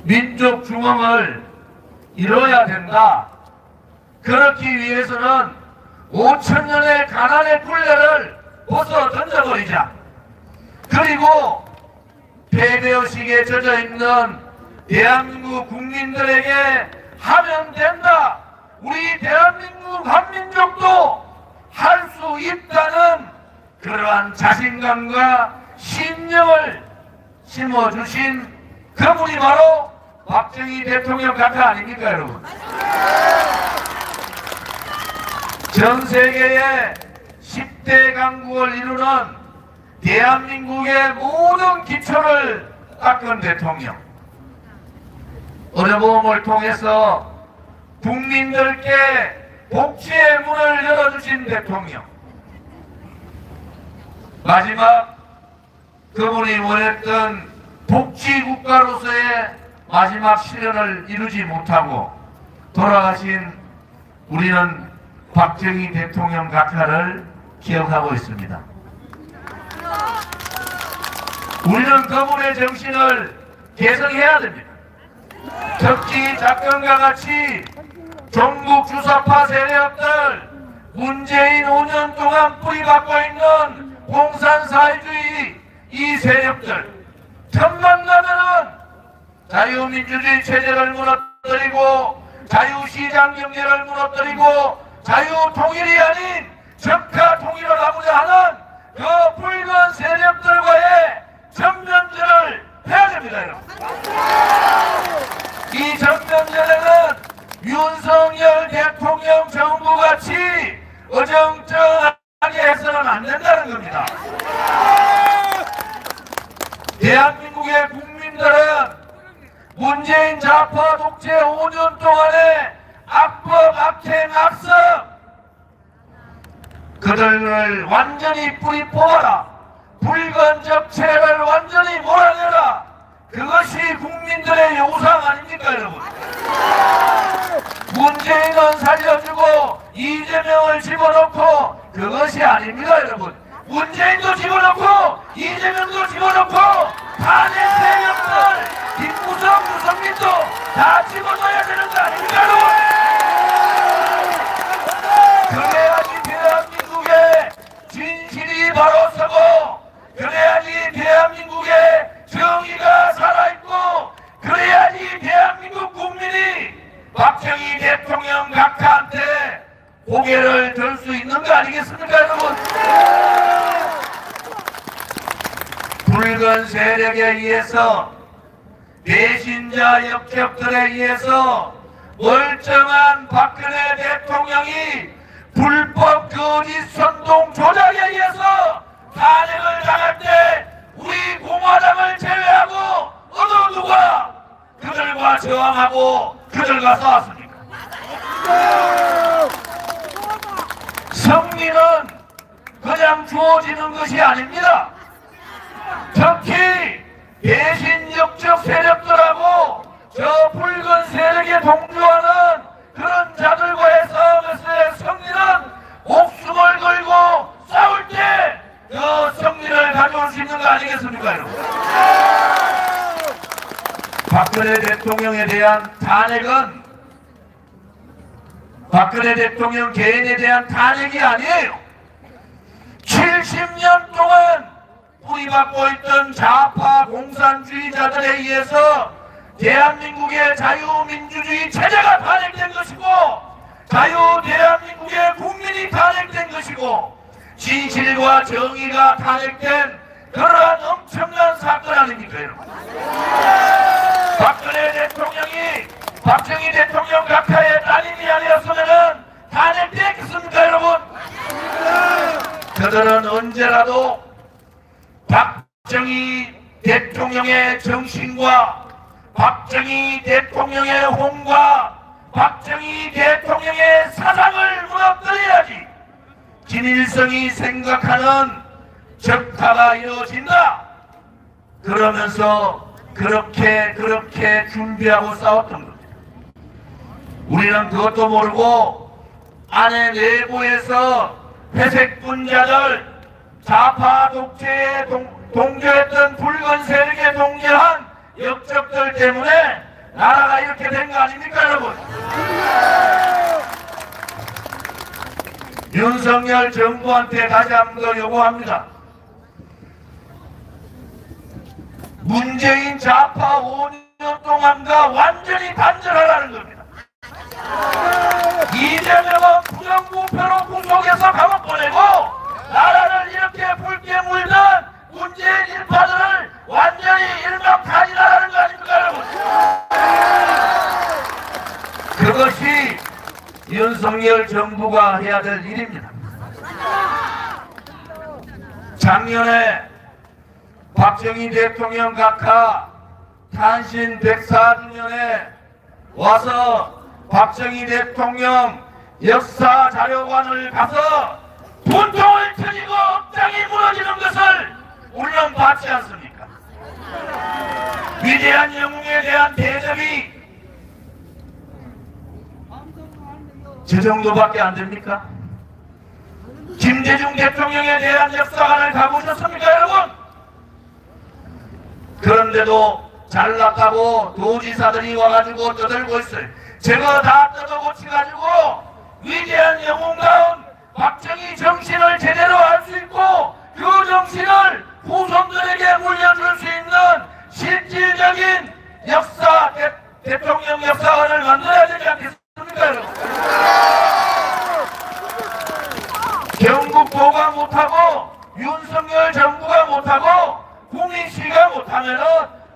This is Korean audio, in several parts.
민족 중흥을 이뤄야 된다. 그렇기 위해서는 5천년의 가난의 굴레를 벗어 던져버리자. 그리고 폐배의식에 젖어있는 대한민국 국민들에게 하면 된다. 우리 대한민국 한민족도 할 수 있다는 그러한 자신감과 신념을 심어주신 그분이 바로 박정희 대통령 각하 아닙니까, 여러분? 전 세계의 10대 강국을 이루는 대한민국의 모든 기초를 닦은 대통령. 어려움을 통해서 국민들께 복지의 문을 열어주신 대통령. 마지막 그분이 원했던 복지국가로서의 마지막 실현을 이루지 못하고 돌아가신 우리는 박정희 대통령 각하를 기억하고 있습니다. 우리는 그분의 정신을 계승해야 됩니다. 특히 작년과 같이 전국 주사파 세력들, 문재인 5년 동안 뿌리박고 있는 공산사회주의 이 세력들, 틈만 나면은 자유민주주의 체제를 무너뜨리고 자유시장 경제를 무너뜨리고 자유통일이 아닌 적화통일을 하고자 하는 그 붉은 세력들과의 전면전을 해야 됩니다, 여러분. 이 전면전에는 윤석열 대통령 정부같이 어정쩡하게 해서는 안 된다는 겁니다. 대한민국의 국민들은 문재인 좌파 독재 5년 동안의 악법, 악행, 악습 그들을 완전히 뿌리 뽑아라. 붉은 적체를 완전히 몰아내라. 그것이 국민들의 요상 아닙니까, 여러분? 문재인은 살려주고 이재명을 집어넣고 그것이 아닙니다, 여러분. 문재인도 집어넣고 이재명도 집어넣고 탄핵 세력들 김무성, 유승민도 다 집어넣어야 되는 거 아닙니까, 여러분? 그래야지 대한민국의 진실이 바로 서고 그래야지 대한민국의 정의가 살아있고 그래야지 대한민국 국민이 박정희 대통령 각하한테 고개를 들 수 있는 거 아니겠습니까, 여러분? 붉은 세력에 의해서 배신자 역적들에 의해서 멀쩡한 박근혜 대통령이 불법 거짓 선동 조작에 의해서 탄핵을 당할 때 우리 공화당을 제외하고 어느 누가 그들과 저항하고 그들과 싸웠습니까? 승리는 그냥 주어지는 것이 아닙니다. 특히 배신 역적 세력들하고 저 붉은 세력에 동조하는 그런 자들과의 싸움에서의 승리는 목숨을 걸고 싸울 때 그 승리를 가져올 수 있는 거 아니겠습니까, 여러분? 박근혜 대통령에 대한 탄핵은 박근혜 대통령 개인에 대한 탄핵이 아니에요. 70년 동안 뿌리박고 있던 좌파 공산주의자들에 의해서 대한민국의 자유민주주의 체제가 탄핵된 것이고 자유 대한민국의 국민이 탄핵된 것이고 진실과 정의가 탄핵된 그러한 엄청난 사건 아닙니까, 여러분? 박근혜 대통령이 박정희 대통령 각하의 따님이 아니었으면 탄핵됐겠습니까, 여러분? 그들은 언제라도 박정희 대통령의 정신과 박정희 대통령의 혼과 박정희 대통령의 사상을 무너뜨려야지 김일성이 생각하는 적화가 이루어진다. 그러면서 그렇게 준비하고 싸웠던 겁니다. 우리는 그것도 모르고 안에 내부에서 회색분자들 좌파 독재에 동조했던 붉은 세력에 동조한 역적들 때문에 나라가 이렇게 된 거 아닙니까, 여러분? 윤석열 정부한테 다시 한 번 더 요구합니다. 문재인 좌파 5년 동안과 완전히 단절하라는 겁니다. 이재명은 부정부패로 구속해서 감옥 보내고 나라를 이렇게 붉게 물던 문재인 일파들을 완전히 일망타진하라는 거 아닙니까, 여러분? 그것이 윤석열 정부가 해야 될 일입니다. 작년에 박정희 대통령 각하 탄신 104주년에 와서 박정희 대통령 역사 자료관을 가서 분통을 터지고 억장이 무너지는 것을 우리는 봤지 않습니까? 위대한 영웅에 대한 대접이 저 정도밖에 안 됩니까? 김대중 대통령에 대한 역사관을 가보셨습니까, 여러분? 그런데도 잘났다고 도지사들이 와가지고 떠들고 있어요. 저거 다 뜯어고치가지고 위대한 영웅다운 박정희 정신을 제대로 알 수 있고 그 정신을 후손들에게 물려줄 수 있는 실질적인 역사, 대통령 역사관을 만들어야 되지 않겠습니까, 여러분? 경북도가 못하고 윤석열 정부가 못하고 국민시가 못하면은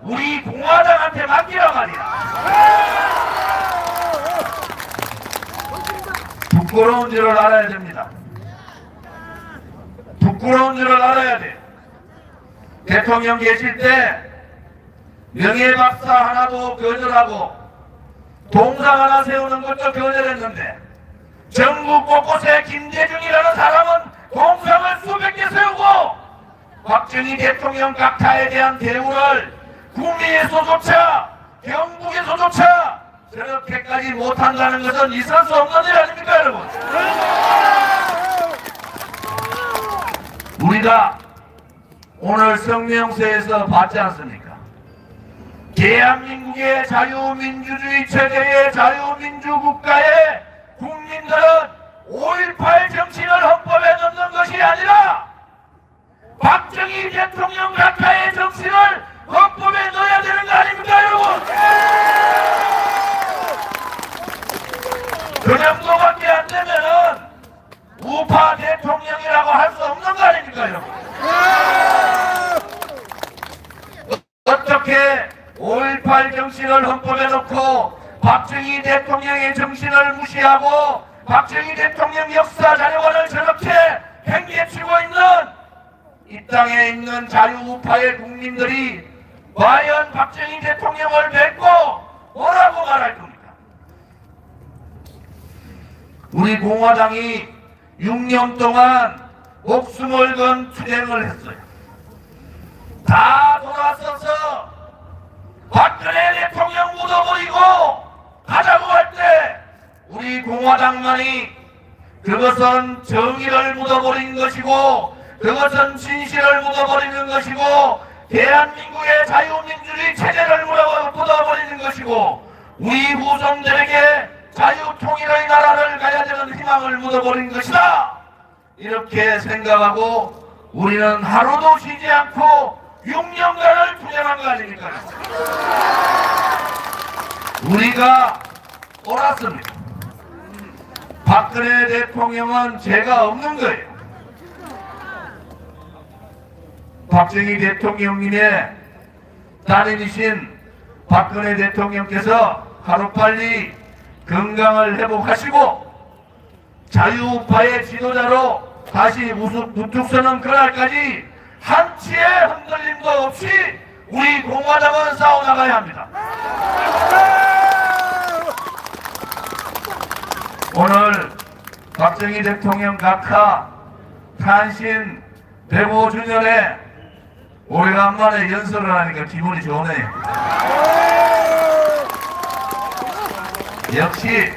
우리 공화당한테 맡기란 말이야. 부끄러운 줄을 알아야 됩니다. 부끄러운 줄을 알아야 돼. 대통령 계실 때 명예박사 하나도 거절하고 동상 하나 세우는 것도 거절했는데 전국 곳곳에 김대중이라는 사람은 동상을 수백 개 세우고 박정희 대통령 각하에 대한 대우를 구미에서조차 경북에서조차 저렇게까지 못한다는 것은 있을 수 없는 일 아닙니까, 여러분? 우리가 오늘 성명서에서 봤지 않습니까? 대한민국의 자유민주주의 체제의 자유민주국가의 국민들은 5.18 정신을 헌법에 넣는 것이 아니라 박정희 대통령 각하의 정신을 헌법에 넣어야 되는 거 아닙니까, 여러분? 그 정도밖에 안 되면은 우파 대통령이라고 할 수 없는 거 아닙니까, 여러분? 어떻게 5.18 정신을 헌법에 넣고 박정희 대통령의 정신을 무시하고 박정희 대통령 역사 자료관을 저렇게 행개치고 있는 이 땅에 있는 자유우파의 국민들이 과연 박정희 대통령을 뵙고 뭐라고 말할 겁니까? 우리 공화당이 6년 동안 목숨을 건 투쟁을 했어요. 다 돌아서서 박근혜 대통령 묻어버리고 가자고 할 때 우리 공화당만이 그것은 정의를 묻어버린 것이고 그것은 진실을 묻어버리는 것이고 대한민국의 자유민주주의 체제를 묻어버리는 것이고 우리 후손들에게 자유통일의 나라를 가야 되는 희망을 묻어버린 것이다. 이렇게 생각하고 우리는 하루도 쉬지 않고 6년간을 투쟁한 거 아닙니까? 우리가 옳았습니다. 박근혜 대통령은 죄가 없는 거예요. 박정희 대통령님의 딸이신 박근혜 대통령께서 하루빨리 건강을 회복하시고 자유우파의 지도자로 다시 우뚝 서는 그날까지 한치의 흔들림도 없이 우리 공화당은 싸워나가야 합니다. 오늘 박정희 대통령 각하 탄신 105주년에 오래간만에 연설을 하니까 기분이 좋네요. 역시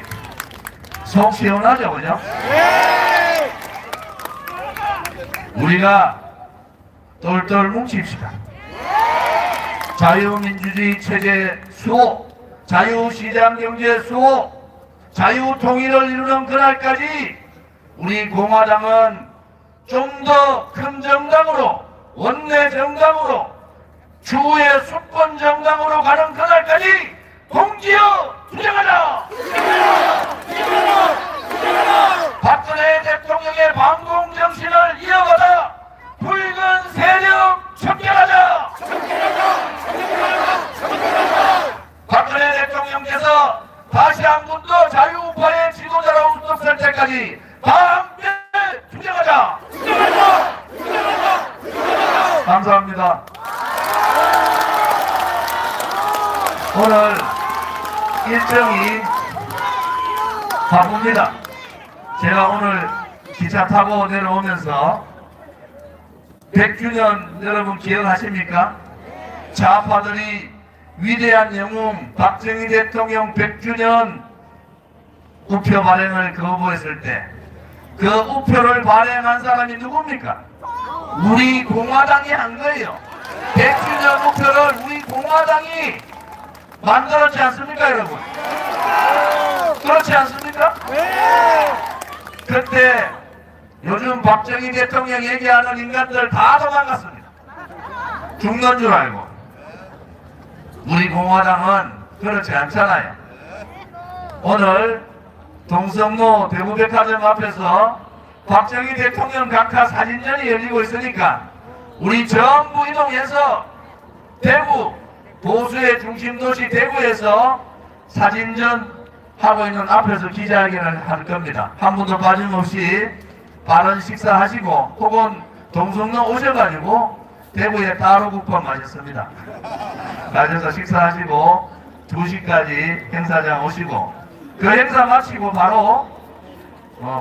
속 시원하죠, 그죠? 우리가 똘똘 뭉칩시다. 자유민주주의 체제 수호, 자유시장경제 수호, 자유통일을 이루는 그날까지 우리 공화당은 좀 더 큰 정당으로, 원내 정당으로, 추후의 수권 정당으로 가는 그날까지 공지어 투쟁하자! 박근혜 대통령의 반공 정신을 이어가다 붉은 세력 척결하자! 박근혜 대통령께서 다시 한 번 더 자유우파의 지도자로 우뚝설 때까지 다 함께 투쟁하자! 감사합니다. 오늘 일정이 바쁩니다. 제가 오늘 기차 타고 내려오면서 100주년 여러분 기억하십니까? 좌파들이 위대한 영웅 박정희 대통령 100주년 우표 발행을 거부했을 때 그 우표를 발행한 사람이 누굽니까? 우리 공화당이 한 거예요. 100주년 우표를 우리 공화당이 만들었지 않습니까, 여러분? 그렇지 않습니까? 그때 요즘 박정희 대통령 얘기하는 인간들 다 도망갔습니다. 죽는 줄 알고. 우리 공화당은 그렇지 않잖아요. 오늘 동성로 대구백화점 앞에서 박정희 대통령 각하 사진전이 열리고 있으니까 우리 전부 이동해서 대구, 보수의 중심도시 대구에서 사진전 하고 있는 앞에서 기자회견을 할 겁니다. 한 분도 빠짐없이 바른 식사하시고 혹은 동성로 오셔가지고 대구에 따로 국밥 마셨습니다. 가셔서 식사하시고 2시까지 행사장 오시고 그 행사 마치고 바로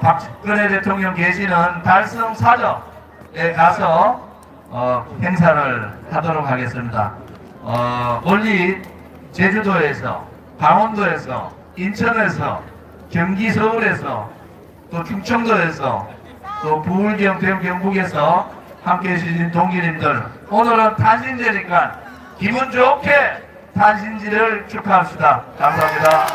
박근혜 대통령 계시는 달성 사저에 가서 행사를 하도록 하겠습니다. 멀리 제주도에서, 강원도에서, 인천에서, 경기 서울에서, 또 충청도에서, 또 부울경, 대구, 경북에서 함께 해주신 동기님들, 오늘은 탄신제니까 기분 좋게 탄신지를 축하합시다. 감사합니다.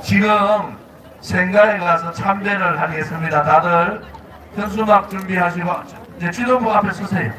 지금 생가에 가서 참배를 하겠습니다. 다들 현수막 준비하시고 이제 지도부 앞에 서세요.